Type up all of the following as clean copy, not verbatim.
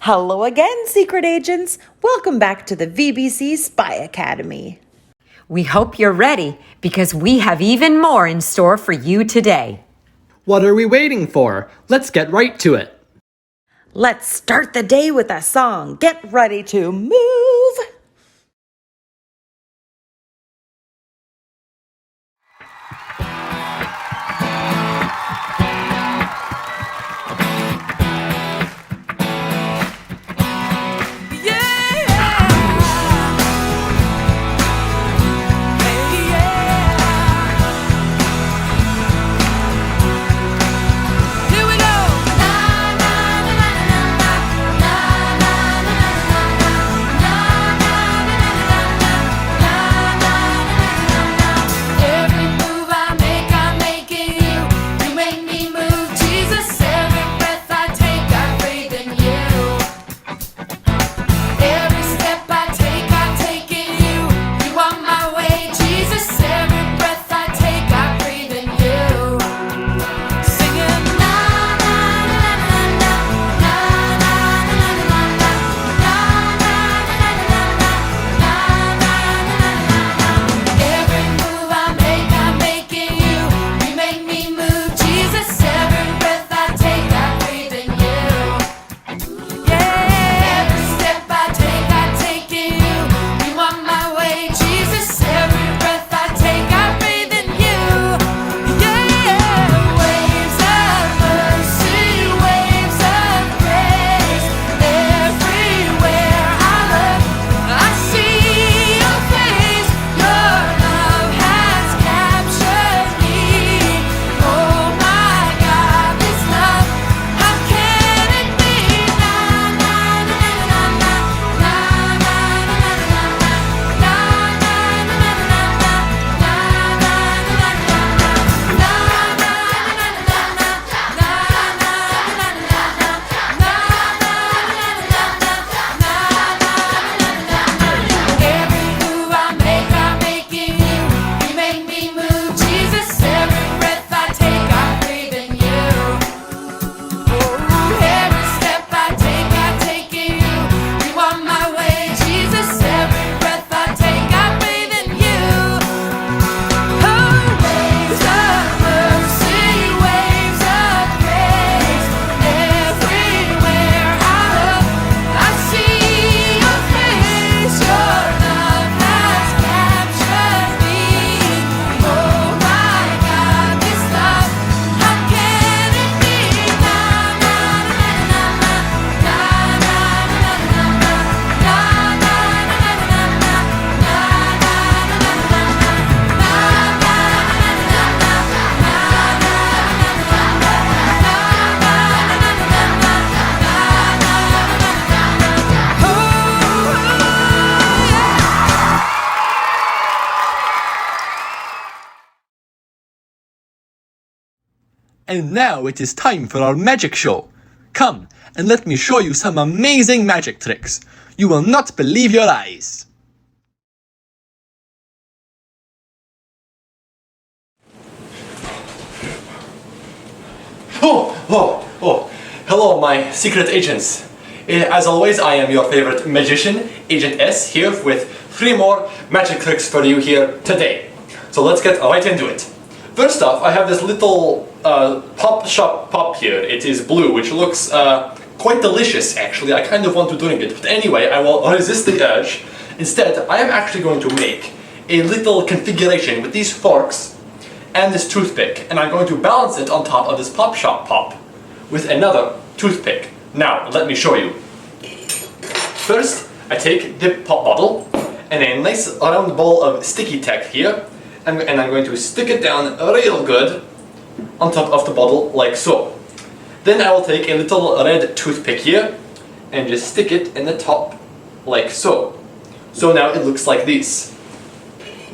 Hello again, secret agents. Welcome back to the VBC Spy Academy. We hope you're ready because we have even more in store for you today. What are we waiting for? Let's get right to it. Let's start the day with a song. Get ready to move. And now it is time for our magic show. Come and let me show you some amazing magic tricks. You will not believe your eyes. Hello, my secret agents. As always, I am your favorite magician, Agent S, here with 3 more magic tricks for you here today. So let's get right into it. First off, I have this little pop shop pop here. It is blue, which looks quite delicious actually. I kind of want to drink it, but anyway, I will resist the urge. Instead, I am actually going to make a little configuration with these forks and this toothpick, and I'm going to balance it on top of this pop shop pop with another toothpick. Now, let me show you. First, I take the pop bottle and a nice round ball of sticky tack here, and I'm going to stick it down real good on top of the bottle like so. Then I will take a little red toothpick here and just stick it in the top like so. So now it looks like this.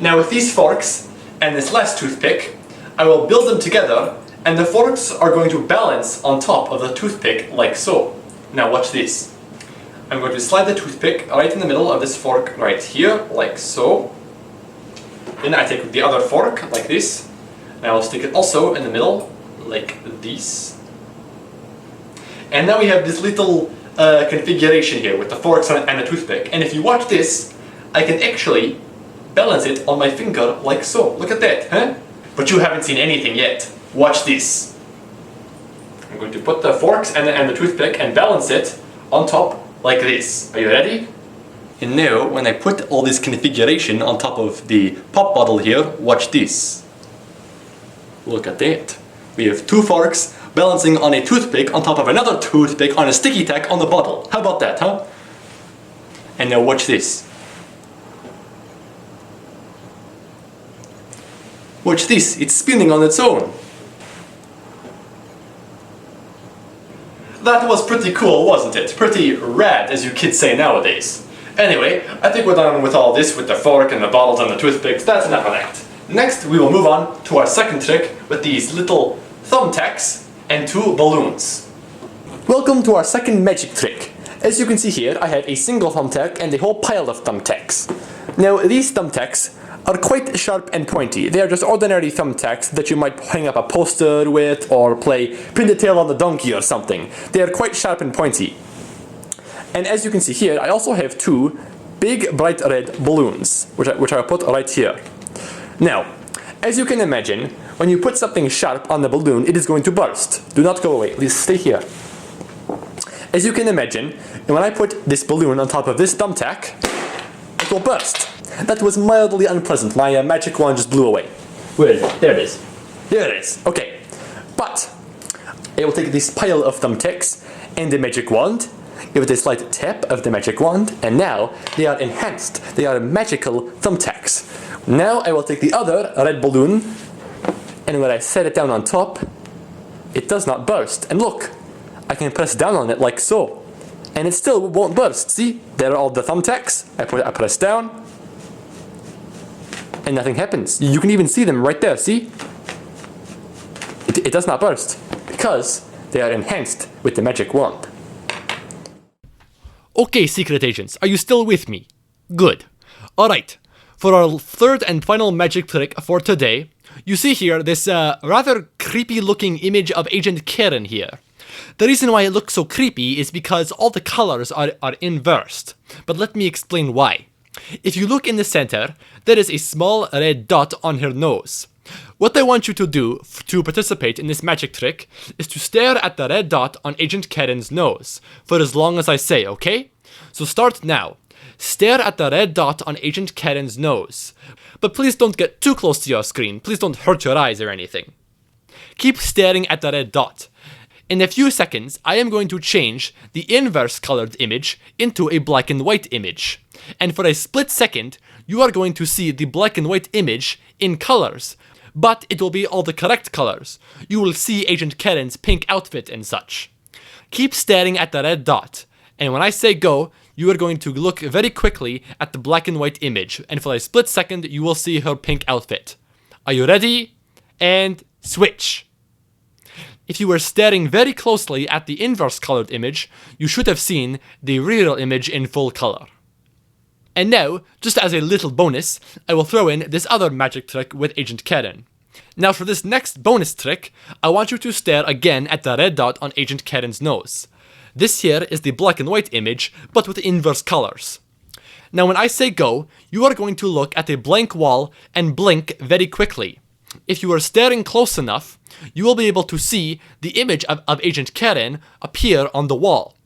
Now with these forks and this last toothpick, I will build them together, and the forks are going to balance on top of the toothpick like so. Now watch this. I'm going to slide the toothpick right in the middle of this fork right here, like so. Then I take the other fork, like this, and I will stick it also in the middle, like this. And now we have this little configuration here with the forks and the toothpick. And if you watch this, I can actually balance it on my finger like so. Look at that, huh? But you haven't seen anything yet. Watch this. I'm going to put the forks and the toothpick and balance it on top like this. Are you ready? And now, when I put all this configuration on top of the pop bottle here, watch this. Look at that. We have 2 forks balancing on a toothpick on top of another toothpick on a sticky tack on the bottle. How about that, huh? And now watch this. Watch this, it's spinning on its own. That was pretty cool, wasn't it? Pretty rad, as you kids say nowadays. Anyway, I think we're done with all this with the fork and the bottles and the toothpicks. That's enough of that. Next, we will move on to our second trick with these little thumbtacks and 2 balloons. Welcome to our second magic trick. As you can see here, I have a single thumbtack and a whole pile of thumbtacks. Now, these thumbtacks are quite sharp and pointy. They are just ordinary thumbtacks that you might hang up a poster with or play pin the tail on the donkey or something. They are quite sharp and pointy. And as you can see here, I also have 2 big bright red balloons, which I will put right here. Now, as you can imagine, when you put something sharp on the balloon, it is going to burst. Do not go away, please stay here. As you can imagine, when I put this balloon on top of this thumbtack, it will burst. That was mildly unpleasant. My magic wand just blew away. Where is it? There it is. There it is. Okay. But I will take this pile of thumbtacks and the magic wand, give it a slight tap of the magic wand, and now they are enhanced. They are magical thumbtacks. Now I will take the other red balloon, and when I set it down on top, it does not burst. And look, I can press down on it like so, and it still won't burst. See, there are all the thumbtacks. I press down, and nothing happens. You can even see them right there, see? It does not burst, because they are enhanced with the magic wand. Okay, secret agents, are you still with me? Good. Alright, for our third and final magic trick for today, you see here this rather creepy looking image of Agent Karen here. The reason why it looks so creepy is because all the colors are inversed, but let me explain why. If you look in the center, there is a small red dot on her nose. What I want you to do to participate in this magic trick is to stare at the red dot on Agent Karen's nose for as long as I say, okay? So start now. Stare at the red dot on Agent Karen's nose. But please don't get too close to your screen. Please don't hurt your eyes or anything. Keep staring at the red dot. In a few seconds, I am going to change the inverse colored image into a black and white image. And for a split second, you are going to see the black and white image in colors. But it will be all the correct colors. You will see Agent Karen's pink outfit and such. Keep staring at the red dot. And when I say go, you are going to look very quickly at the black and white image. And for a split second, you will see her pink outfit. Are you ready? And switch. If you were staring very closely at the inverse colored image, you should have seen the real image in full color. And now, just as a little bonus, I will throw in this other magic trick with Agent Karen. Now for this next bonus trick, I want you to stare again at the red dot on Agent Karen's nose. This here is the black and white image, but with inverse colors. Now when I say go, you are going to look at a blank wall and blink very quickly. If you are staring close enough, you will be able to see the image of Agent Karen appear on the wall.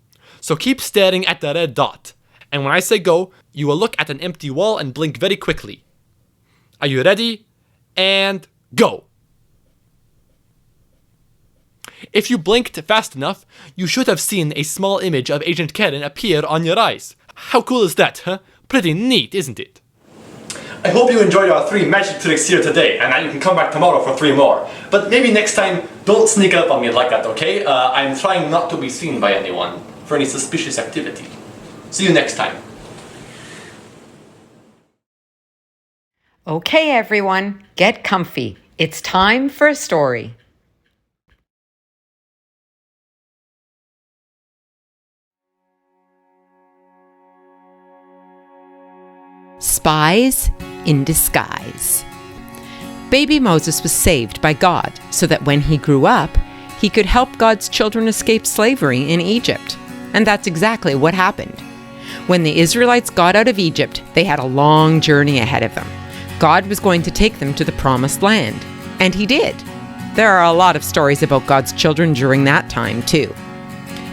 So keep staring at the red dot. And when I say go, you will look at an empty wall and blink very quickly. Are you ready? And go! If you blinked fast enough, you should have seen a small image of Agent Karen appear on your eyes. How cool is that, huh? Pretty neat, isn't it? I hope you enjoyed our 3 magic tricks here today, and now you can come back tomorrow for 3 more. But maybe next time, don't sneak up on me like that, okay? I'm trying not to be seen by anyone for any suspicious activity. See you next time. Okay, everyone, get comfy. It's time for a story. Spies in disguise. Baby Moses was saved by God so that when he grew up, he could help God's children escape slavery in Egypt. And that's exactly what happened. When the Israelites got out of Egypt, they had a long journey ahead of them. God was going to take them to the promised land. And he did. There are a lot of stories about God's children during that time, too.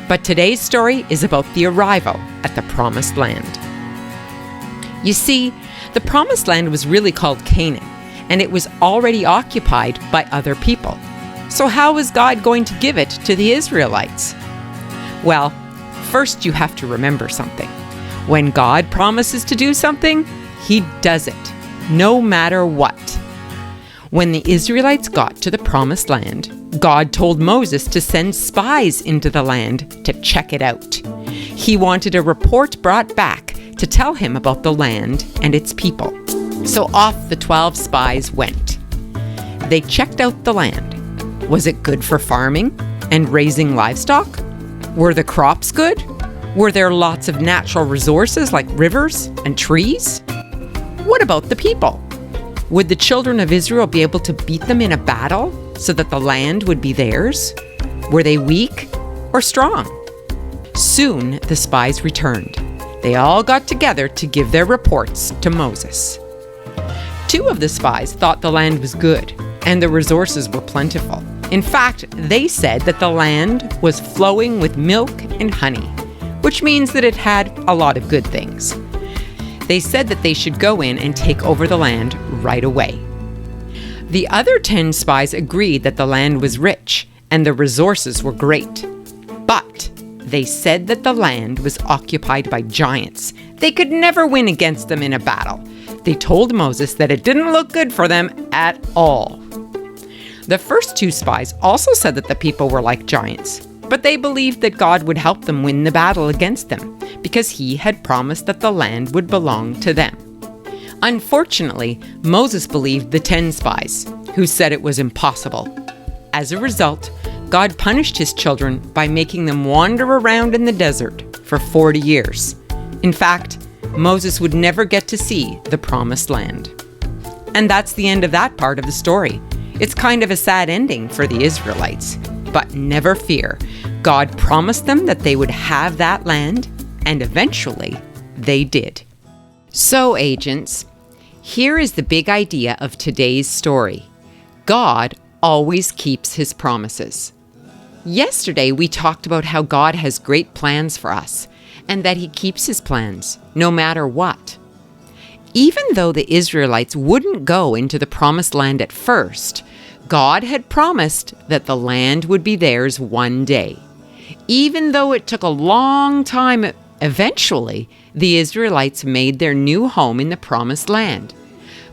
But today's story is about the arrival at the promised land. You see, the promised land was really called Canaan, and it was already occupied by other people. So how was God going to give it to the Israelites? Well, first you have to remember something. When God promises to do something, he does it, no matter what. When the Israelites got to the promised land, God told Moses to send spies into the land to check it out. He wanted a report brought back to tell him about the land and its people. So off the 12 spies went. They checked out the land. Was it good for farming and raising livestock? Were the crops good? Were there lots of natural resources like rivers and trees? What about the people? Would the children of Israel be able to beat them in a battle so that the land would be theirs? Were they weak or strong? Soon the spies returned. They all got together to give their reports to Moses. 2 of the spies thought the land was good and the resources were plentiful. In fact, they said that the land was flowing with milk and honey, which means that it had a lot of good things. They said that they should go in and take over the land right away. The other 10 spies agreed that the land was rich and the resources were great. But they said that the land was occupied by giants. They could never win against them in a battle. They told Moses that it didn't look good for them at all. The first 2 spies also said that the people were like giants, but they believed that God would help them win the battle against them because he had promised that the land would belong to them. Unfortunately, Moses believed the 10 spies, who said it was impossible. As a result, God punished his children by making them wander around in the desert for 40 years. In fact, Moses would never get to see the promised land. And that's the end of that part of the story. It's kind of a sad ending for the Israelites. But never fear, God promised them that they would have that land, and eventually they did. So, agents, here is the big idea of today's story. God always keeps his promises. Yesterday, we talked about how God has great plans for us, and that he keeps his plans, no matter what. Even though the Israelites wouldn't go into the promised land at first, God had promised that the land would be theirs one day. Even though it took a long time, eventually, the Israelites made their new home in the promised land.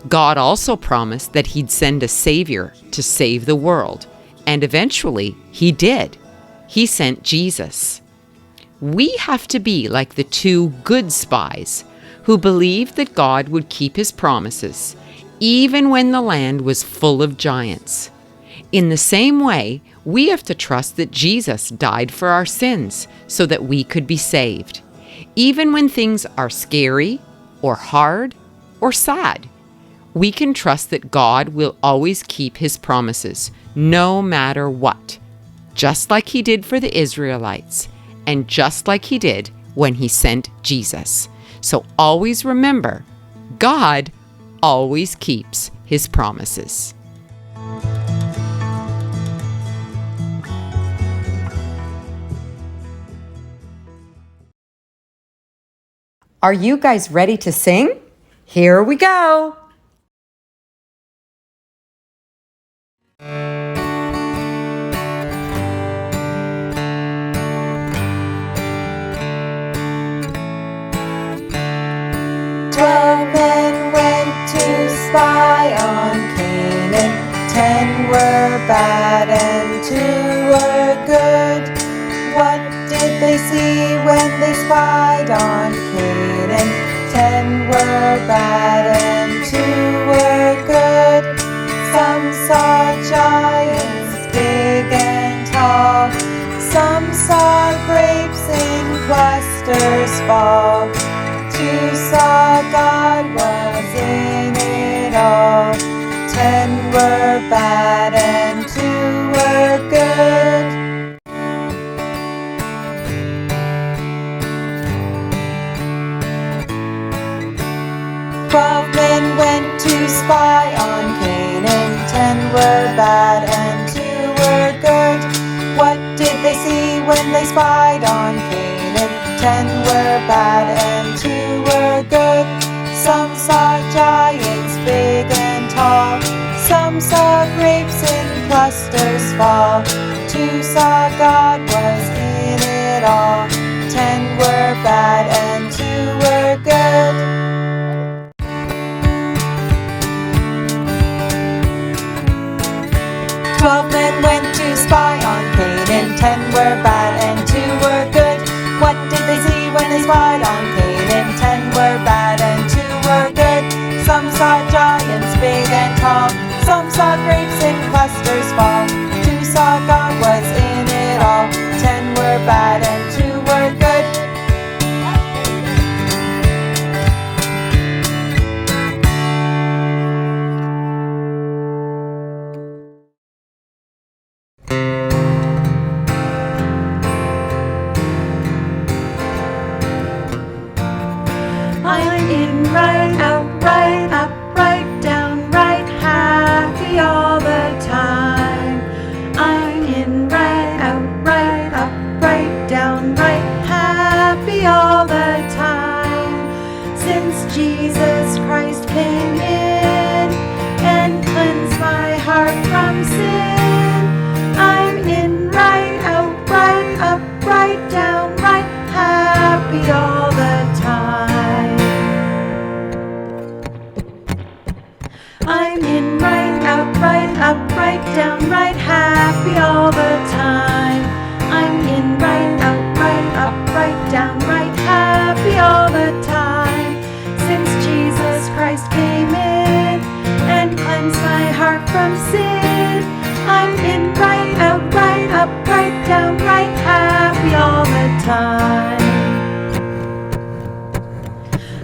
God also promised that he'd send a savior to save the world. And eventually, he did. He sent Jesus. We have to be like the 2 good spies who believed that God would keep his promises, even when the land was full of giants. In the same way, we have to trust that Jesus died for our sins so that we could be saved, even when things are scary or hard or sad. We can trust that God will always keep his promises, no matter what, just like he did for the Israelites, and just like he did when he sent Jesus. So always remember, God always keeps his promises. Are you guys ready to sing? Here we go. Spy on Canaan. 10 were bad and 2 were good. What did they see when they spied on Canaan? 10 were bad and 2 were good. Some saw giants big and tall. Some saw grapes in clusters fall. 2 saw God was in it all. 10 were bad and 2 were good. 12 men went to spy on Canaan. 10 were bad and 2 were good. What did they see when they spied on Canaan? 10 were bad and 2 were good. Some saw giants big and tall. Some saw grapes in clusters fall. 2 saw God was in it all. 10 were bad and 2 were good. 12 men went to spy on Canaan. 10 were bad and 2 were good. What did they see when they spied on Canaan? 10 were bad and 2 were good. Some saw giants big and tall. Some saw grapes in clusters fall. 2 saw God was in it all. 10 were bad and 2 were good. I'm in right out, right up, right down, right happy all the time. I'm in right out, right up, right down, right happy all the time. Since Jesus Christ came in and cleansed my heart from sin, I'm in right out, right up, right down, right happy all the time. I'm in right out, right up, right down, right happy all the time. I'm in right out, right up, right down, right happy all the time. Since Jesus Christ came in and cleansed my heart from sin, I'm in right out, right up, right down, right happy all the time.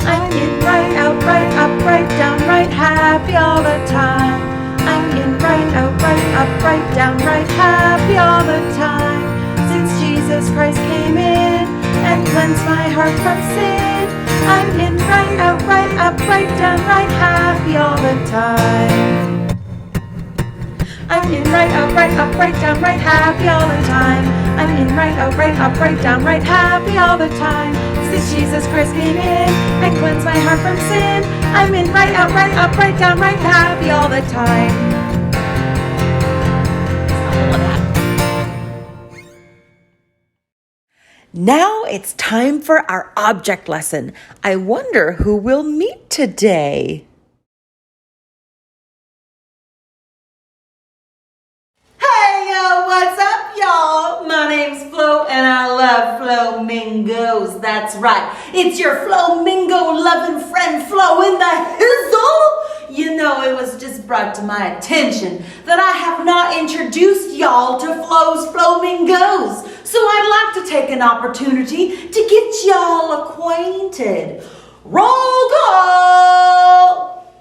I'm in right out, right up, right down, right happy all the time. I'm in right out, right up, right down, right happy all the time. Since Jesus Christ came in and cleansed my heart from sin, I'm in right out, right up, right down, right happy all the time. I'm in right out, right up, right down, right happy all the time. I'm in right out, right up, right down, right happy all the time. Since Jesus Christ came in and cleansed my heart from sin, I'm in right out, right up, right down, right happy all the time. Now it's time for our object lesson. I wonder who we'll meet today. Hey, what's up, y'all? My name's Flo, and I love flamingos. That's right. It's your flamingo-loving friend Flo in the hizzle. You know, it was just brought to my attention that I have not introduced y'all to Flo's Flamingos. So I'd like to take an opportunity to get y'all acquainted. Roll call!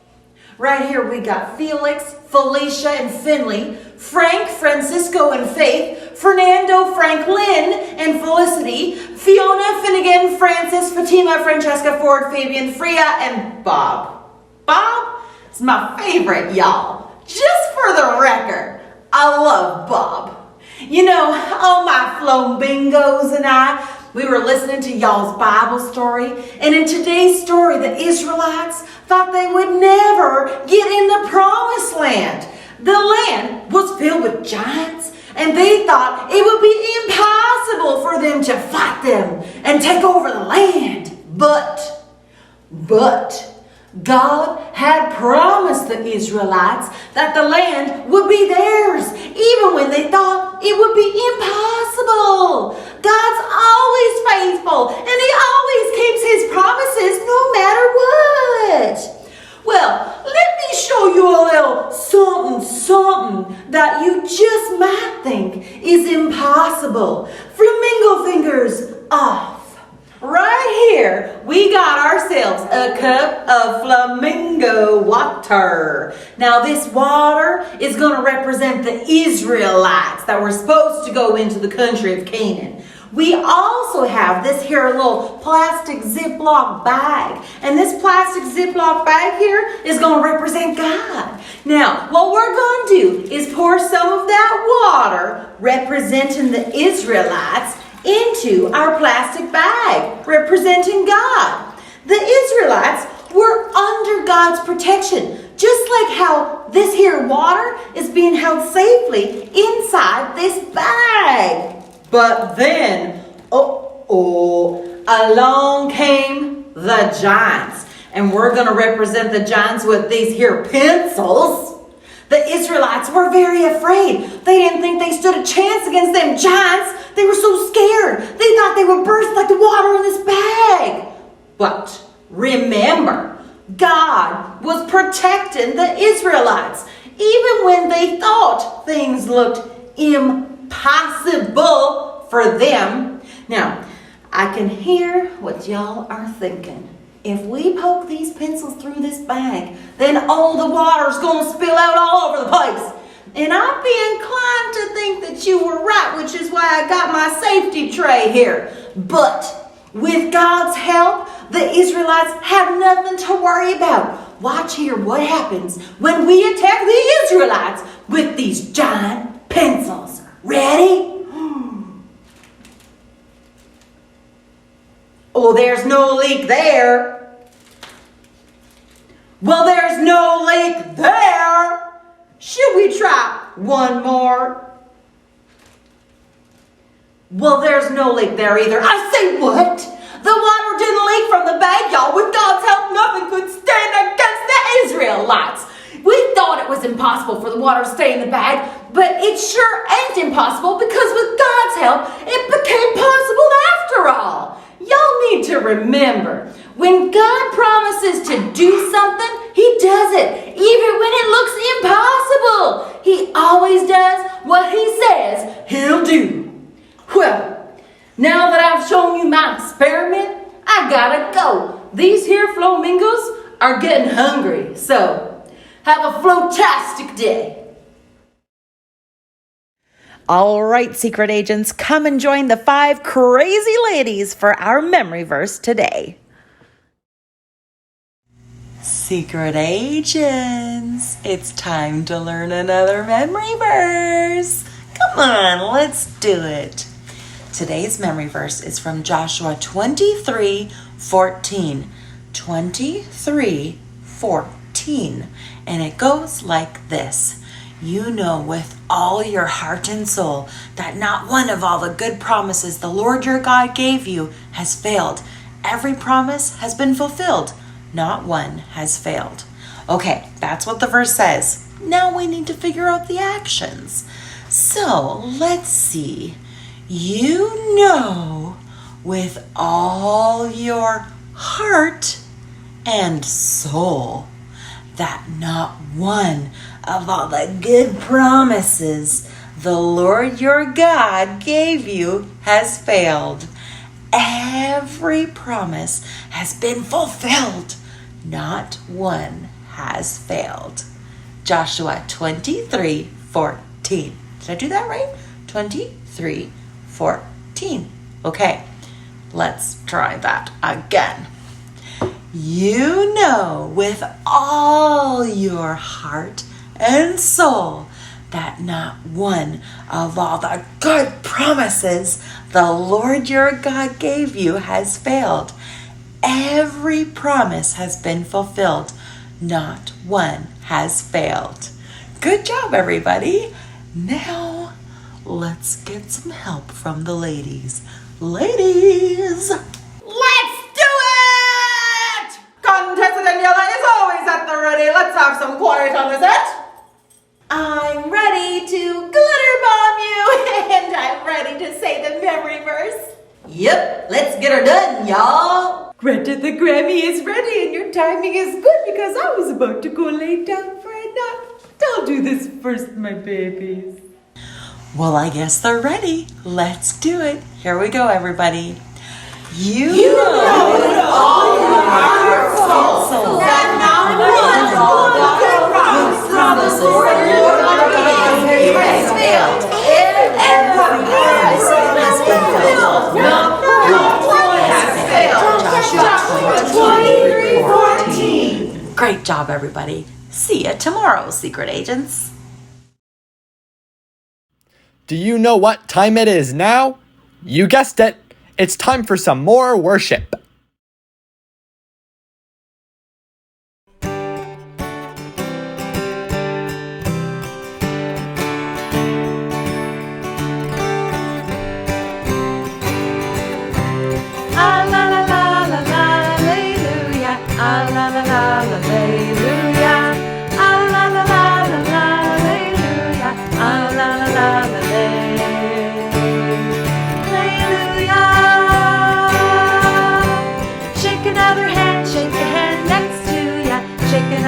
Right here we got Felix, Felicia, and Finley, Frank, Francisco, and Faith, Fernando, Franklin, and Felicity, Fiona, Finnegan, Francis, Fatima, Francesca, Ford, Fabian, Freya, and Bob. Bob is my favorite, y'all. Just for the record, I love Bob. You know, all my flamingos and I, we were listening to y'all's Bible story, and in today's story, the Israelites thought they would never get in the promised land. The land was filled with giants, and they thought it would be impossible for them to fight them and take over the land. But God had promised the Israelites that the land would be theirs, even when they thought it would be impossible. God's always faithful, and He always keeps His promises no matter what. Well, let me show you a little something that you just might think is impossible. Flamingo fingers off. Right here, we got ourselves a cup of flamingo water. Now this water is going to represent the Israelites that were supposed to go into the country of Canaan. We also have this here little plastic Ziploc bag. And this plastic Ziploc bag here is going to represent God. Now, what we're going to do is pour some of that water representing the Israelites into our plastic bag representing God. The Israelites were under God's protection, just like how this here water is being held safely inside this bag. But then, along came the giants. And we're going to represent the giants with these here pencils. The Israelites were very afraid. They didn't think they stood a chance against them giants. They were so scared. They thought they would burst like the water in this bag. But remember, God was protecting the Israelites, even when they thought things looked impossible for them. Now, I can hear what y'all are thinking. If we poke these pencils through this bag, then all the water's going to spill out all over the place. And I'd be inclined to think that you were right, which is why I got my safety tray here. But with God's help, the Israelites have nothing to worry about. Watch here what happens when we attack the Israelites with these giant pencils. Ready? Oh, there's no leak there. Well, there's no leak there. Should we try one more? Well, there's no leak there either. I say what? The water didn't leak from the bag, y'all. With God's help, nothing could stand against the Israelites. We thought it was impossible for the water to stay in the bag, but it sure ain't impossible because with God's help, it became possible after all. Y'all need to remember, when God promises to do something, He does it, even when it looks impossible. He always does what He says He'll do. Well, now that I've shown you my experiment, I gotta go. These here flamingos are getting hungry, so have a flotastic day. All right, secret agents, come and join the 5 crazy ladies for our memory verse today. Secret agents, it's time to learn another memory verse. Come on, let's do it. Today's memory verse is from Joshua 23:14. 23:14. And it goes like this. You know with all your heart and soul that not one of all the good promises the Lord your God gave you has failed. Every promise has been fulfilled. Not one has failed. Okay, that's what the verse says. Now we need to figure out the actions. So let's see. You know with all your heart and soul that not one of all the good promises the Lord your God gave you has failed. Every promise has been fulfilled. Not one has failed. Joshua 23:14. Did I do that right? 23:14. Okay, let's try that again. You know with all your heart and soul that not one of all the good promises the Lord your God gave you has failed. Every promise has been fulfilled. Not one has failed. Good job, everybody. Now, let's get some help from the ladies. Ladies! Let's do it! Contestant Daniela is always at the ready. Let's have some quiet on the set. I'm ready to glitter bomb you, and I'm ready to say the memory verse. Yep, let's get her done, y'all. Granted, the Grammy is ready, and your timing is good because I was about to go lay down for a nap. I'll do this first, my babies. Well, I guess they're ready. Let's do it. Here we go, everybody. You know with all your heart and soul that not one of all the good promises the Lord your God gave you has failed. Every promise has been fulfilled. Great job, everybody. See ya tomorrow, secret agents. Do you know what time it is now? You guessed it. It's time for some more worship.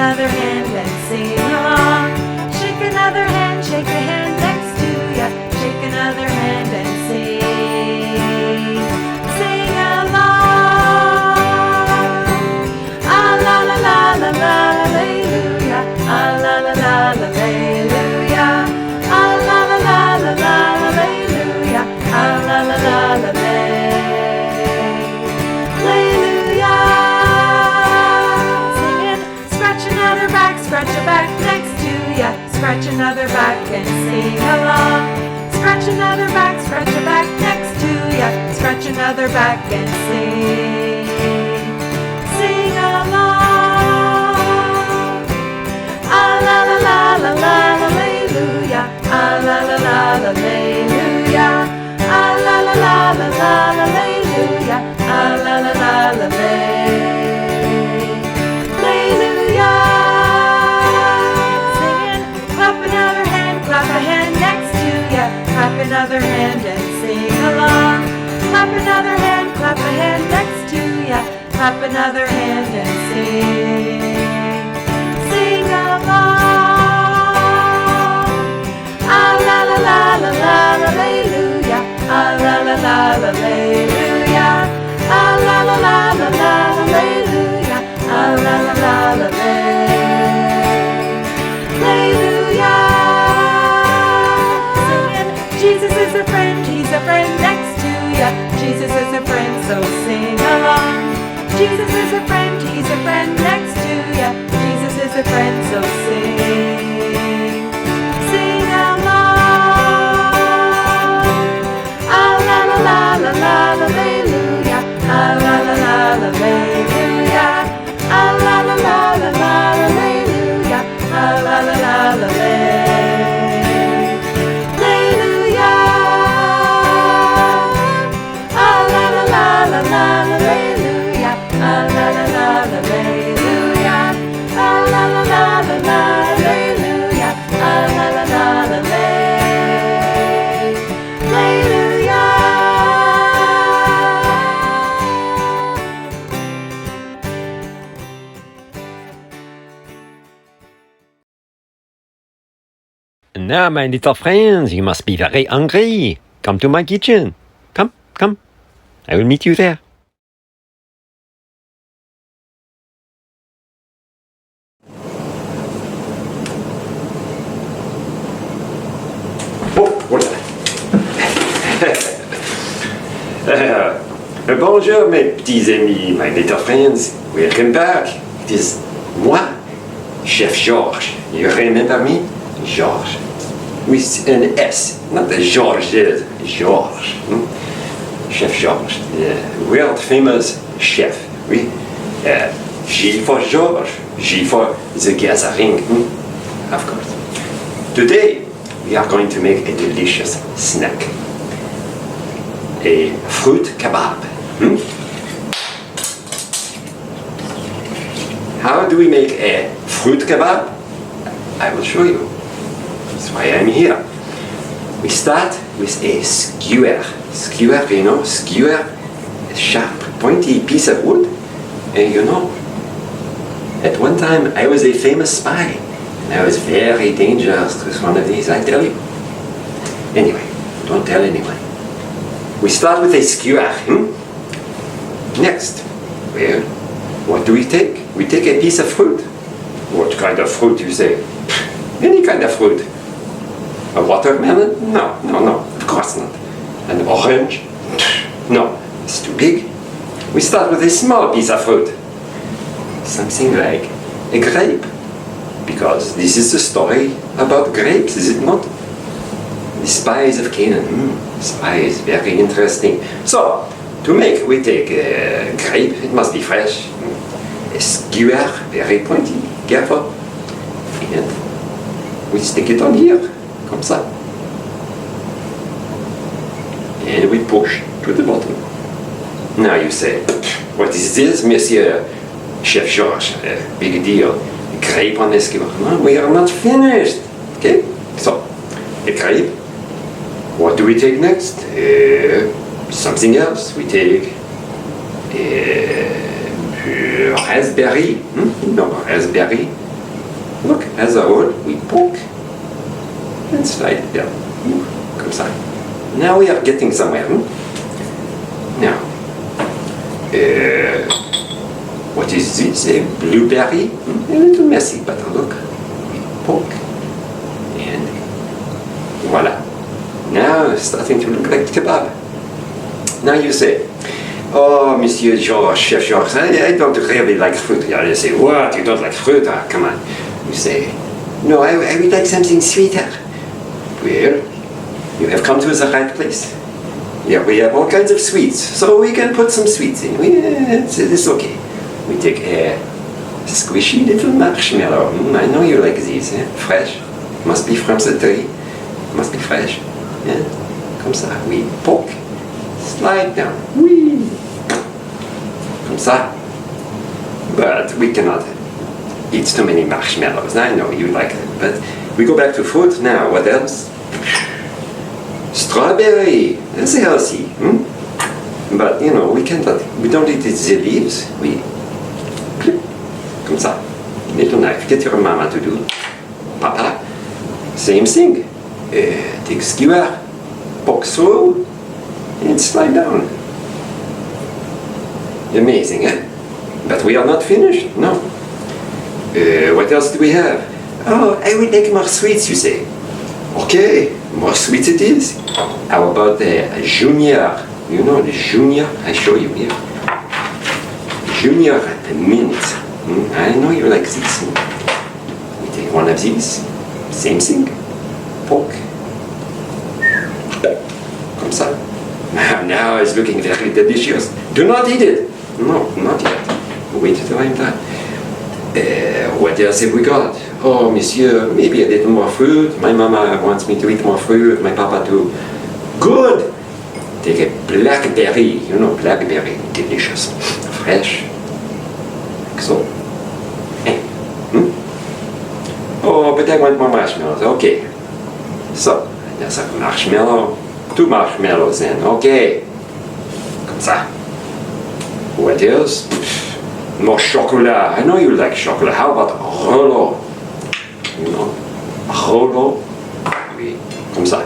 Another hand and sing along. Shake another hand, shake a hand next to ya. Shake another hand and sing. Sing along. Ah la la la la la, hallelujah. Ah la la la la, hallelujah. Ah la la la la la, hallelujah. Ah la la la la, scratch a back next to ya. Scratch another back and sing along. Scratch another back, scratch a back next to ya. Scratch another back and sing. Sing along. Ah la la la la la, hallelujah. Ah la la la la, hallelujah. Ah la la la la la, hallelujah. Ah la la la la, hallelujah. Clap a hand next to ya. Clap another hand and sing along. Clap another hand, clap a hand next to ya. Clap another hand and sing. Sing along. Ah la la la la la, hallelujah. Ah la la la la, hallelujah. Ah la la la la la, hallelujah. Ah la la la la, hallelujah. Jesus is a friend, he's a friend next to ya. Jesus is a friend, so sing along. Jesus is a friend, he's a friend next to ya. Jesus is a friend, so sing. Sing along. Ah la la la la la, hallelujah. Ah la la la la, hallelujah. Ah la la la la la, hallelujah. Ah la la la la, hallelujah. Now, my little friends, you must be very hungry. Come to my kitchen. Come, come. I will meet you there. Oh, voilà. Bonjour, mes petits amis, my little friends. Welcome back. It is moi, Chef Georges. You remember me? Georges. With an S, not a Georges, Georges. Chef Georges, the world famous chef. Oui. G for George, G for the gathering. Of course. Today, we are going to make a delicious snack. A fruit kebab. How do we make a fruit kebab? I will show you. That's why I'm here. We start with a skewer. Skewer, you know, skewer, a sharp, pointy piece of wood. And you know, at one time I was a famous spy. And I was very dangerous with one of these, I tell you. Anyway, don't tell anyone. We start with a skewer. Next, well, what do we take? We take a piece of fruit. What kind of fruit, you say? Any kind of fruit. A watermelon? No, of course not. An orange? No, it's too big. We start with a small piece of fruit. Something like a grape. Because this is the story about grapes, is it not? The spies of Canaan. Spies, very interesting. So, to make, we take a grape, it must be fresh. A skewer, very pointy, careful. And we stick it on here, comme ça. And we push to the bottom. Now you say, what is this, Monsieur Chef Georges? Big deal. A grape on the skewer. No, we are not finished. Okay? So, a grape. What do we take next? Something else. We take raspberry. No, raspberry. Look, as a whole, we poke and slide it down. Comme ça. Now we are getting somewhere. Now, what is this? A blueberry? A little messy, but look. We poke and voila. Now it's starting to look like kebab. Now you say, oh, Monsieur Georges, Chef Georges, I don't really like fruit. You say, what? You don't like fruit? Ah, come on. You say, no, I would like something sweeter. Well, you have come to the right place. Yeah, we have all kinds of sweets, so we can put some sweets in. It's okay. We take a squishy little marshmallow. I know you like these, fresh. Must be from the tree. Must be fresh. Yeah, comme ça. We poke, slide down. Whee! Comme ça. But we cannot eat too many marshmallows. I know you like them, but we go back to fruit now. What else? Strawberry. That's healthy. But you know, we don't eat the leaves. We clip. Comme ça. Little knife. Get your mama to do. Papa. Same thing. Take skewer, poke through, and slide down. Amazing, eh? But we are not finished, no. What else do we have? Oh, I will make more sweets, you say. Okay, more sweets it is. How about the junior? You know the junior? I show you here. Junior mint. I know you like this. We take one of these. Same thing. Poke. Comme ça. Now it's looking very delicious. Do not eat it. No, not yet. Wait till I'm done. What else have we got? Oh, monsieur, maybe a little more fruit. My mama wants me to eat more fruit. My papa too. Good. Take a blackberry. You know blackberry. Delicious. Fresh. So. Oh, but I want more marshmallows. Okay. So, there's a marshmallow. 2 marshmallows then. Okay. Comme ça. What else? More chocolate. I know you like chocolate. How about Rollo? You know? Rollo. Oui. Comme ça.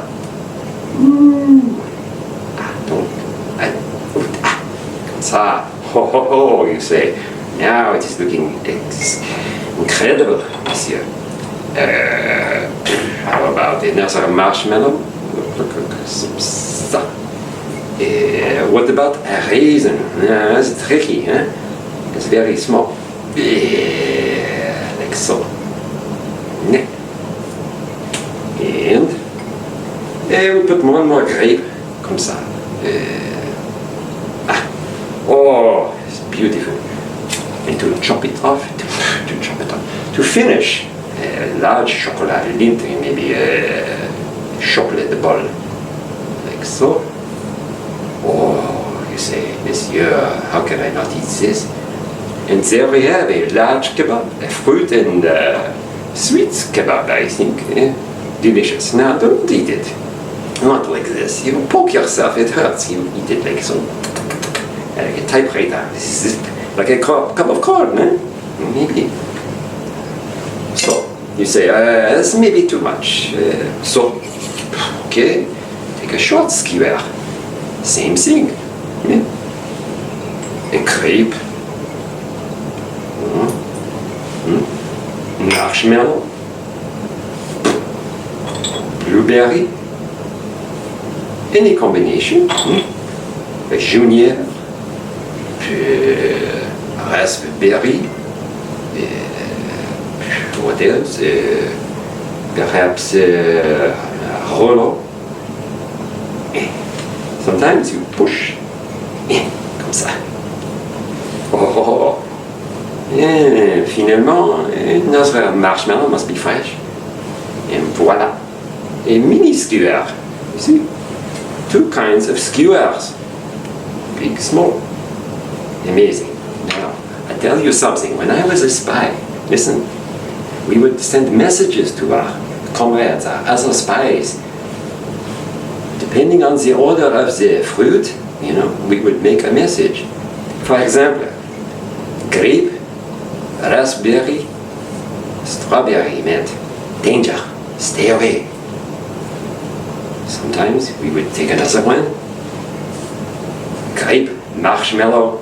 Comme ça. Ho ho ho, you say. Now it is looking incredible, monsieur. How about another marshmallow? What about a raisin? That's tricky, huh? It's very small. Like so. And we put more and more grape. Comme ça. Oh, it's beautiful. And to chop it off, to finish, large chocolate lint, maybe a chocolate ball, like so. Oh, you say, monsieur, how can I not eat this? And there we have a large kebab, a fruit and sweet kebab, I think. Delicious. Now, don't eat it. Not like this. You poke yourself, it hurts. You eat it like so. Like a typewriter. This is like a cup of corn, eh? Maybe. So, you say, that's maybe too much. So, okay, take a short skewer. Same thing. Yeah. A crepe. Marshmallow. Blueberry. Any combination. A junior. Raspberry. hotels, perhaps Rollo. Sometimes you push, comme ça. Oh. Et finalement, notre marshmallow must be fresh. Et voilà. A mini skewer. You see? 2 kinds of skewers. Big, small. Amazing. Now, I tell you something. When I was a spy, listen, we would send messages to our comrades, our other spies. Depending on the order of the fruit, we would make a message. For example, grape, raspberry, strawberry meant danger, stay away. Sometimes we would take another one. Grape, marshmallow,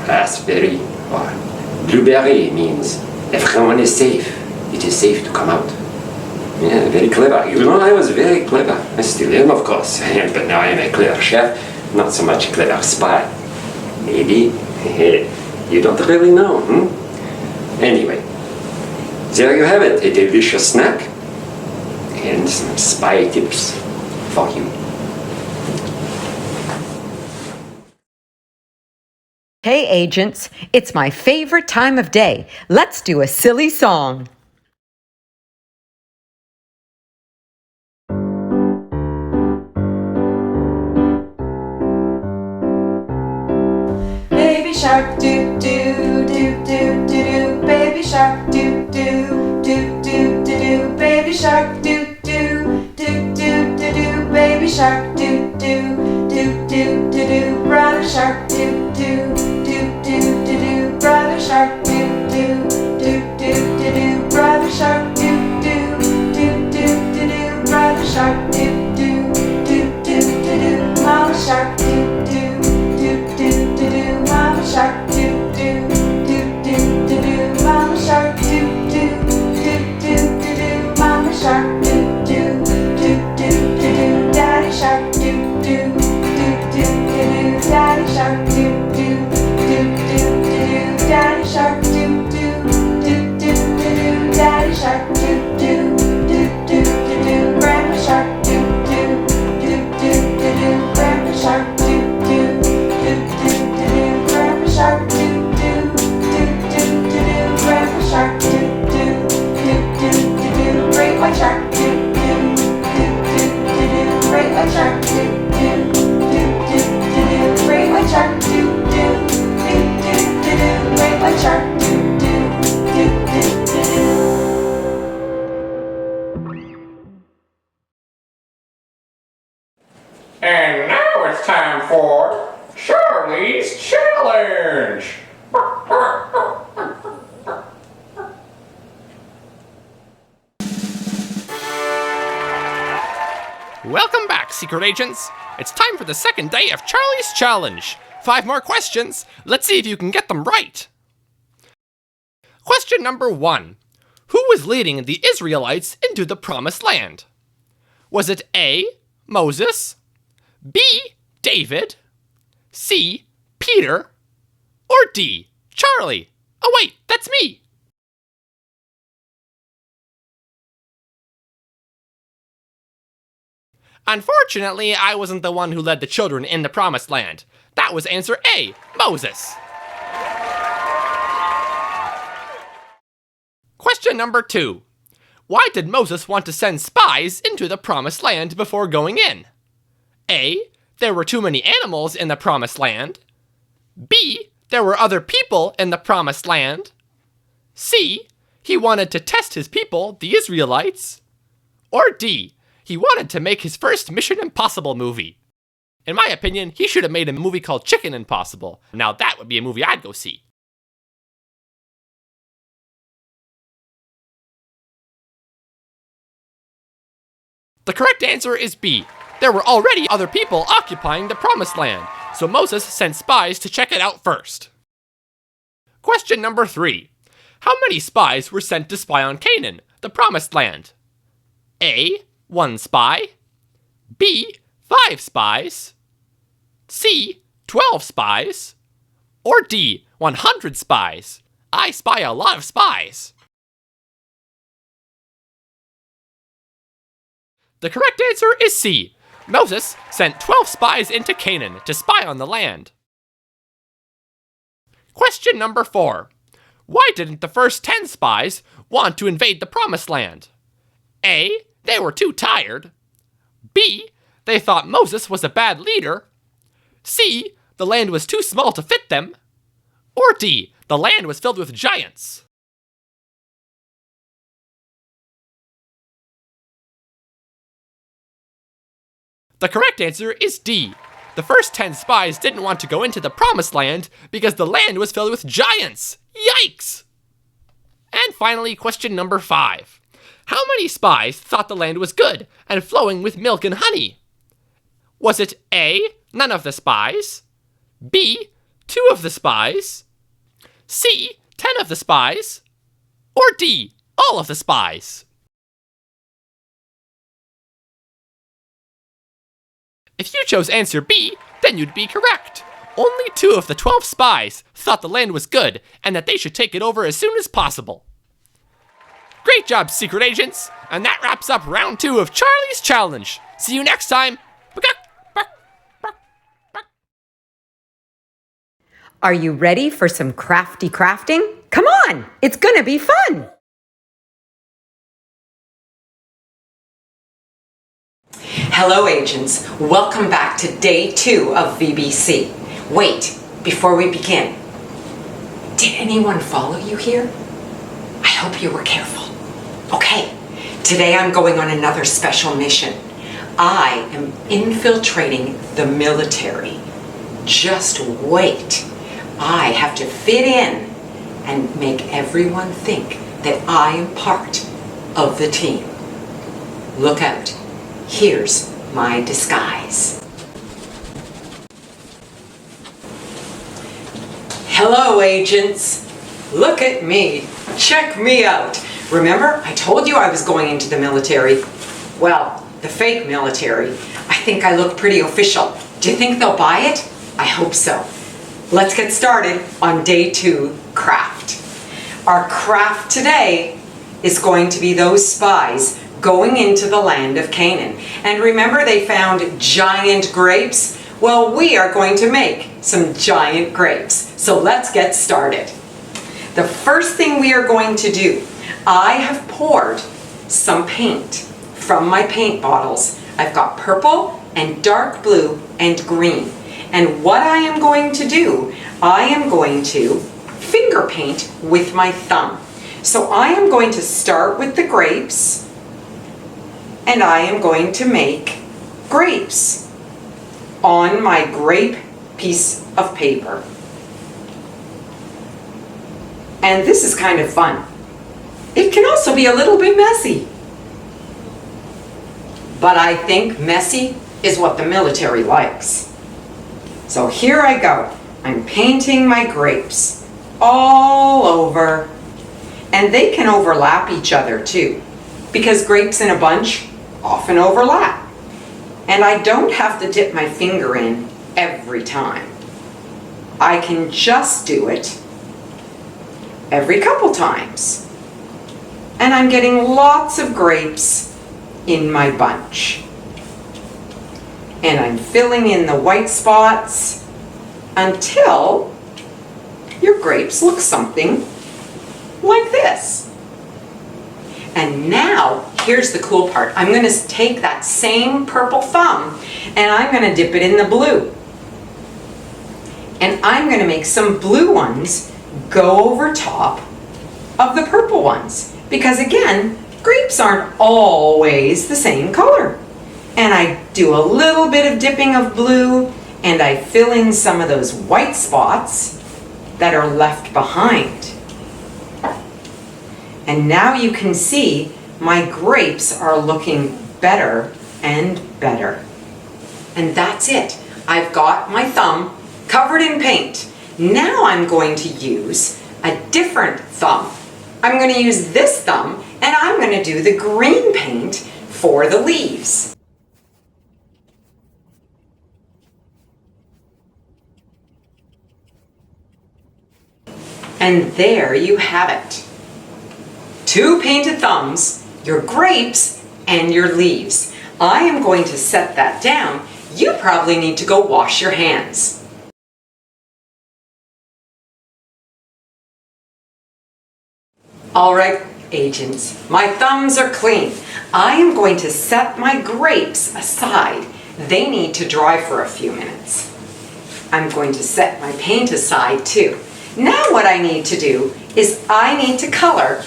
raspberry, or blueberry means everyone is safe. It is safe to come out. Yeah, very clever. I was very clever. I still am, of course. But now I am a clever chef, not so much a clever spy. Maybe. You don't really know, Anyway, there you have it. A delicious snack and some spy tips for you. Hey, agents, it's my favorite time of day. Let's do a silly song. Baby shark do do do do do do. Baby shark do do do do do do. Baby shark do do do do do do. Baby shark do do do do do do. Brother shark do do do do do do. Brother shark do do do do do do. Brother shark do do do do do do. Brother shark do do do do do do. Mama shark do do do do do do. Mama shark do do do do do do. Mama shark do do do do do do. Mama shark do do do do do do. Daddy shark do do do do do do. Daddy shark do do do do do do. Daddy shark do do do do do do. Daddy shark do do do do do do. Grandma shark do do do do do do. Grandpa shark do do do do do do. Grandpa shark do do do do do do. Grandpa shark do do do do do do. Great white shark do do do do do do. Great white shark do do do do do do. Great white shark do do do do do do. Great white shark do do do do do do. And now it's time for Charlie's Challenge! Welcome back, secret agents. It's time for the second day of Charlie's Challenge. 5 more questions. Let's see if you can get them right. Question number 1. Who was leading the Israelites into the Promised Land? Was it A, Moses, B, David, C, Peter, or D, Charlie? Oh wait, that's me. Unfortunately, I wasn't the one who led the children in the Promised Land. That was answer A, Moses. Question number 2. Why did Moses want to send spies into the Promised Land before going in? A, there were too many animals in the Promised Land. B, there were other people in the Promised Land. C, he wanted to test his people, the Israelites. Or D, he wanted to make his first Mission Impossible movie. In my opinion, he should have made a movie called Chicken Impossible. Now that would be a movie I'd go see. The correct answer is B. There were already other people occupying the Promised Land, so Moses sent spies to check it out first. Question number 3. How many spies were sent to spy on Canaan, the Promised Land? A, 1 spy. B, 5 spies. C, 12 spies. Or D, 100 spies. I spy a lot of spies. The correct answer is C. Moses sent 12 spies into Canaan to spy on the land. Question number 4. Why didn't the first 10 spies want to invade the Promised Land? A. They were too tired. B. They thought Moses was a bad leader. C. The land was too small to fit them. Or D. The land was filled with giants. The correct answer is D. The first 10 spies didn't want to go into the Promised Land because the land was filled with giants. Yikes! And finally, question number 5. How many spies thought the land was good and flowing with milk and honey? Was it A. None of the spies? B. 2 of the spies? C. 10 of the spies? Or D. All of the spies? If you chose answer B, then you'd be correct. Only 2 of the 12 spies thought the land was good and that they should take it over as soon as possible. Great job, secret agents! And that wraps up round 2 of Charlie's Challenge. See you next time! Are you ready for some crafty crafting? Come on, it's gonna be fun! Hello, agents. Welcome back to day 2 of VBC. Wait, before we begin, did anyone follow you here? I hope you were careful. Okay, today I'm going on another special mission. I am infiltrating the military. Just wait. I have to fit in and make everyone think that I am part of the team. Look out. Here's my disguise. Hello, agents. Look at me. Check me out. Remember, I told you I was going into the military. Well, the fake military. I think I look pretty official. Do you think they'll buy it? I hope so. Let's get started on day 2, craft. Our craft today is going to be those spies going into the land of Canaan. And remember, they found giant grapes? Well, we are going to make some giant grapes. So let's get started. The first thing we are going to do, I have poured some paint from my paint bottles. I've got purple and dark blue and green. And what I am going to do, I am going to finger paint with my thumb. So I am going to start with the grapes, and I am going to make grapes on my grape piece of paper. And this is kind of fun. It can also be a little bit messy. But I think messy is what the military likes. So here I go. I'm painting my grapes all over. And they can overlap each other too, because grapes in a bunch often overlap. And I don't have to dip my finger in every time. I can just do it every couple times. And I'm getting lots of grapes in my bunch. And I'm filling in the white spots until your grapes look something like this. And now, here's the cool part. I'm going to take that same purple thumb and I'm going to dip it in the blue. And I'm going to make some blue ones go over top of the purple ones. Because again, grapes aren't always the same color. And I do a little bit of dipping of blue and I fill in some of those white spots that are left behind. And now you can see my grapes are looking better and better. And that's it. I've got my thumb covered in paint. Now I'm going to use a different thumb. I'm going to use this thumb and I'm going to do the green paint for the leaves. And there you have it. 2 painted thumbs, your grapes, and your leaves. I am going to set that down. You probably need to go wash your hands. All right, agents, my thumbs are clean. I am going to set my grapes aside. They need to dry for a few minutes. I'm going to set my paint aside too. Now what I need to do is I need to color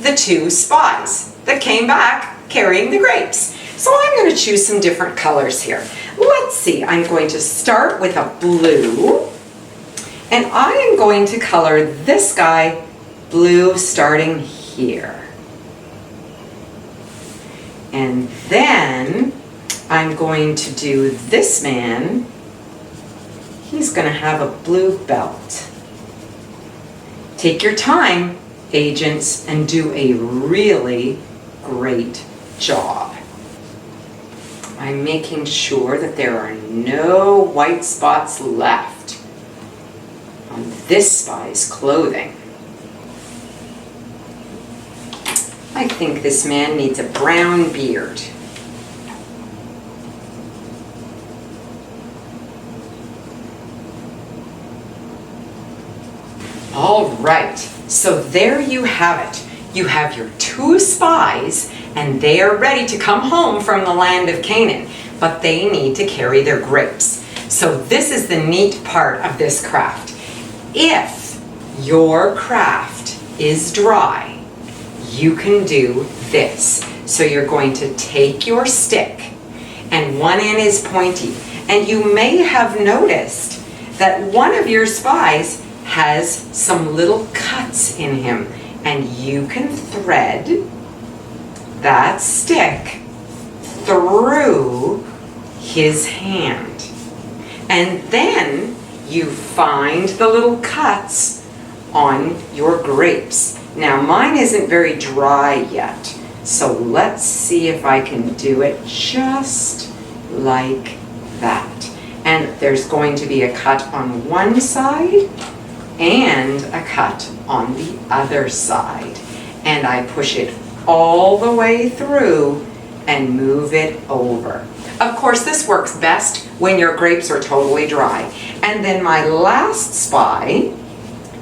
the two spies that came back carrying the grapes. So I'm going to choose some different colors here. Let's see, I'm going to start with a blue, and I am going to color this guy blue starting here. And then I'm going to do this man. He's going to have a blue belt. Take your time, agents, and do a really great job. I'm making sure that there are no white spots left on this spy's clothing. I think this man needs a brown beard. All right, so there you have it. You have your two spies, and they are ready to come home from the land of Canaan, but they need to carry their grapes. So this is the neat part of this craft. If your craft is dry, you can do this. So you're going to take your stick, and one end is pointy, and you may have noticed that one of your spies has some little cuts in him, and you can thread that stick through his hand. And then you find the little cuts on your grapes. Now mine isn't very dry yet, so let's see if I can do it just like that. And there's going to be a cut on one side and a cut on the other side. And I push it all the way through and move it over. Of course, this works best when your grapes are totally dry. And then my last spy,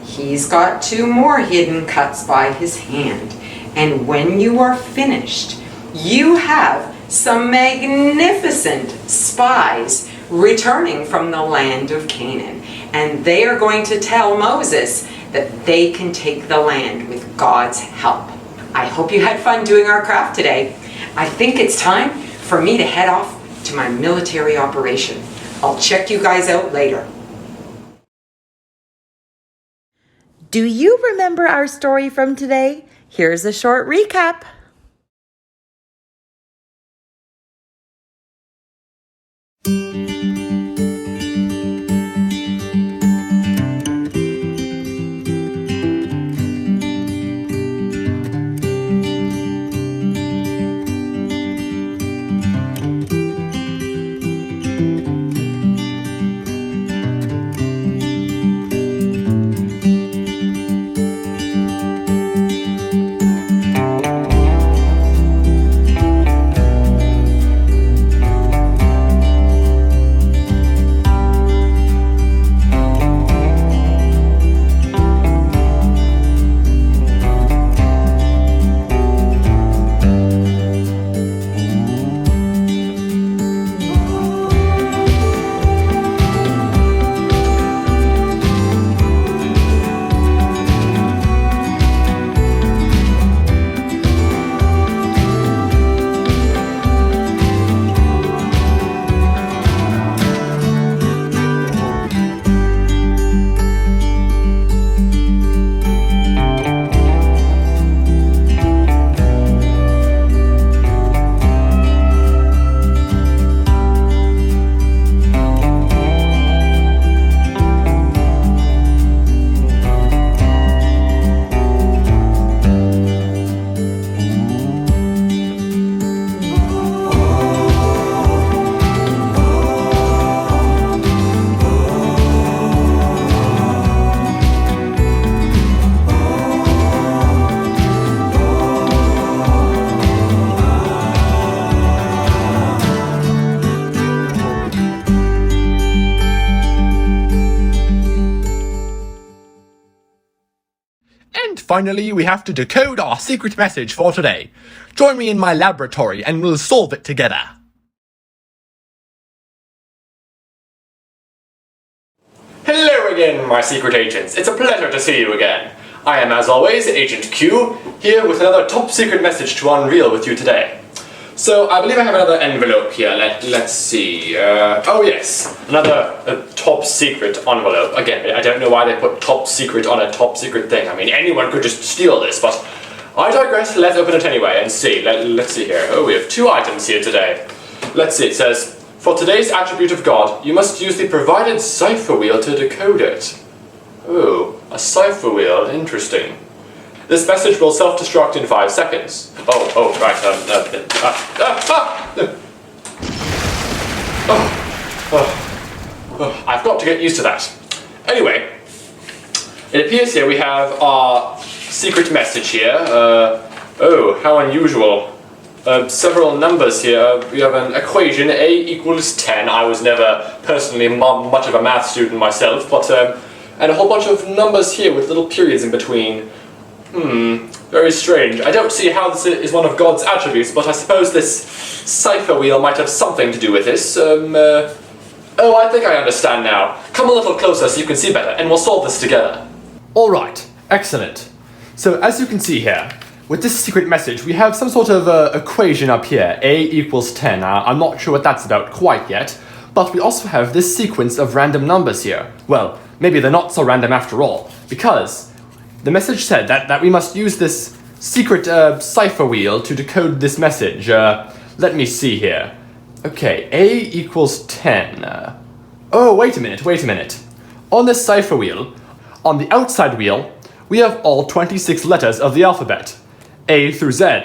he's got two more hidden cuts by his hand. And when you are finished, you have some magnificent spies returning from the land of Canaan. And they are going to tell Moses that they can take the land with God's help. I hope you had fun doing our craft today. I think it's time for me to head off to my military operation. I'll check you guys out later. Do you remember our story from today? Here's a short recap. finally, we have to decode our secret message for today. Join me in my laboratory and we'll solve it together. Hello again, my secret agents. It's a pleasure to see you again. I am, as always, Agent Q, here with another top secret message to unveil with you today. So, I believe I have another envelope here. Let's see. Oh yes, another top secret envelope. Again, I don't know why they put top secret on a top secret thing. I mean, anyone could just steal this, but I digress. Let's open it anyway and see. Let's see here. Oh, we have 2 items here today. Let's see. It says, for today's attribute of God, you must use the provided cipher wheel to decode it. Oh, a cipher wheel. Interesting. This message will self-destruct in 5 seconds. Oh, right, I've got to get used to that. Anyway, it appears here we have our secret message here. Oh, how unusual. Several numbers here. We have an equation, A equals 10. I was never personally much of a math student myself, but, and a whole bunch of numbers here with little periods in between. Very strange. I don't see how this is one of God's attributes, but I suppose this cipher wheel might have something to do with this. Oh, I think I understand now. Come a little closer so you can see better, and we'll solve this together. Alright, excellent. So as you can see here, with this secret message, we have some sort of equation up here, A equals 10. I'm not sure what that's about quite yet, but we also have this sequence of random numbers here. Well, maybe they're not so random after all, because the message said that we must use this secret cipher wheel to decode this message. Let me see here. Okay, A equals 10. Oh, wait a minute. On this cipher wheel, on the outside wheel, we have all 26 letters of the alphabet, A through Z.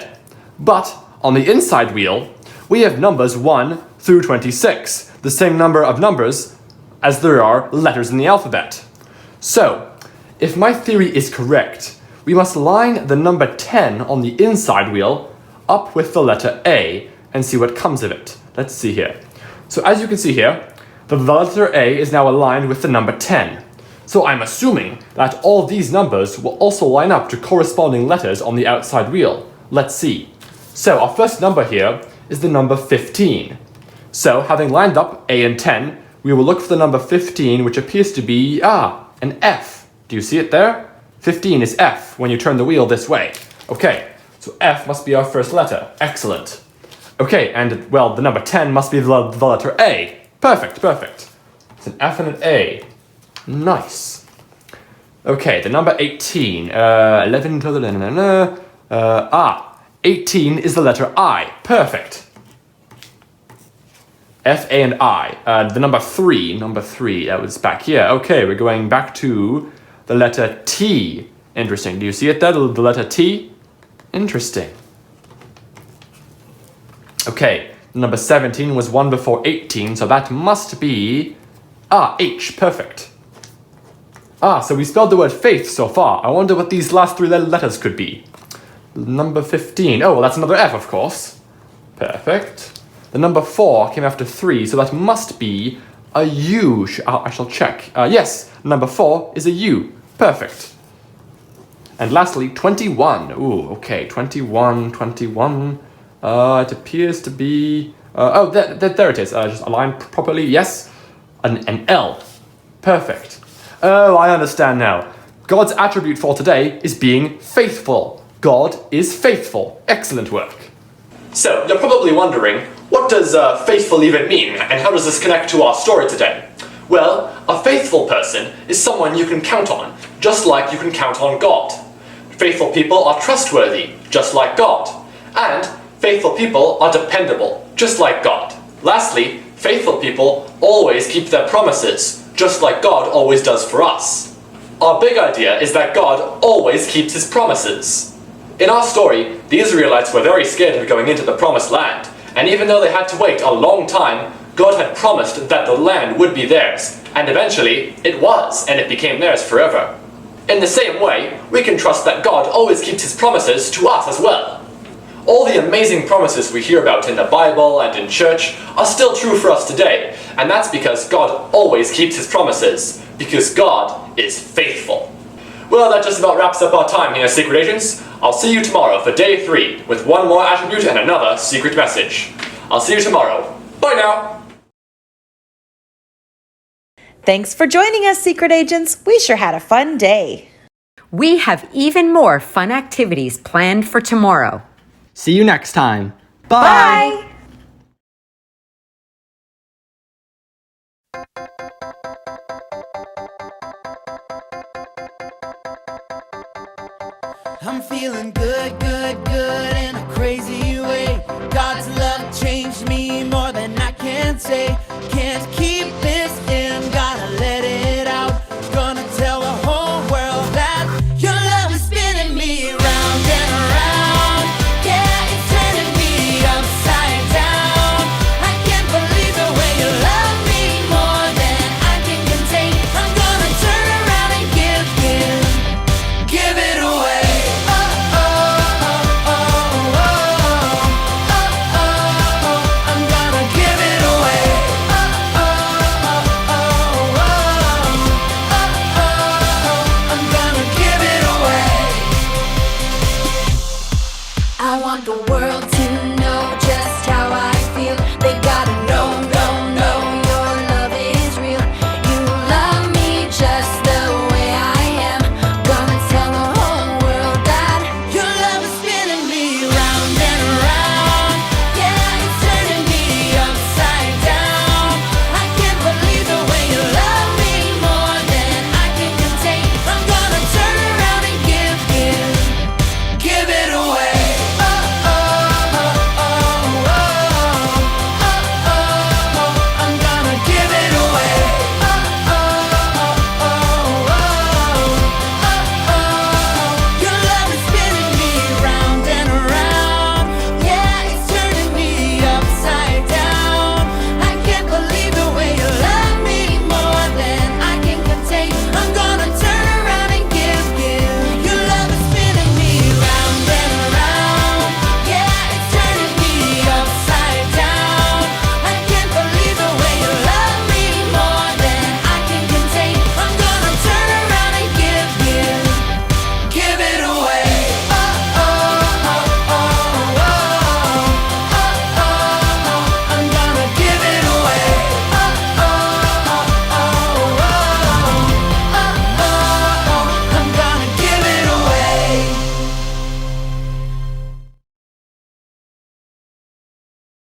But on the inside wheel, we have numbers 1 through 26, the same number of numbers as there are letters in the alphabet. So, if my theory is correct, we must line the number 10 on the inside wheel up with the letter A and see what comes of it. Let's see here. So as you can see here, the letter A is now aligned with the number 10. So I'm assuming that all these numbers will also line up to corresponding letters on the outside wheel. Let's see. So our first number here is the number 15. So having lined up A and 10, we will look for the number 15, which appears to be, an F. Do you see it there? 15 is F when you turn the wheel this way. Okay, so F must be our first letter. Excellent. Okay, and, well, the number 10 must be the letter A. Perfect. It's an F and an A. Nice. Okay, the number 18. 11 to the... 18 is the letter I. Perfect. F, A, and I. The number 3. That was back here. Okay, we're going back to the letter T. Interesting. Do you see it there? The letter T? Interesting. Okay, number 17 was 1 before 18, so that must be... H. Perfect. So we spelled the word faith so far. I wonder what these last 3 letters could be. Number 15. Oh, well, that's another F, of course. Perfect. The number 4 came after 3, so that must be a U. I shall check. Yes, number 4 is a U. Perfect. And lastly, 21. Ooh, okay, 21. It appears to be... there it is. Just aligned properly. Yes. An L. Perfect. Oh, I understand now. God's attribute for today is being faithful. God is faithful. Excellent work. So, you're probably wondering, what does faithful even mean, and how does this connect to our story today? Well, a faithful person is someone you can count on, just like you can count on God. Faithful people are trustworthy, just like God. And faithful people are dependable, just like God. Lastly, faithful people always keep their promises, just like God always does for us. Our big idea is that God always keeps his promises. In our story, the Israelites were very scared of going into the promised land, and even though they had to wait a long time, God had promised that the land would be theirs, and eventually it was, and it became theirs forever. In the same way, we can trust that God always keeps his promises to us as well. All the amazing promises we hear about in the Bible and in church are still true for us today, and that's because God always keeps his promises, because God is faithful. Well, that just about wraps up our time here, Secret Agents. I'll see you tomorrow for day 3 with one more attribute and another secret message. I'll see you tomorrow. Bye now! Thanks for joining us, Secret Agents. We sure had a fun day. We have even more fun activities planned for tomorrow. See you next time. Bye! I'm feeling good, good, good in a crazy way. God's love changed me more than I can say. Can't keep this in, gotta let it out. Gonna tell the whole world that your love is spinning me round and around. Yeah, it's turning me upside down. I can't believe the way you love me more than I can contain. I'm gonna turn around and give it away. I want the world to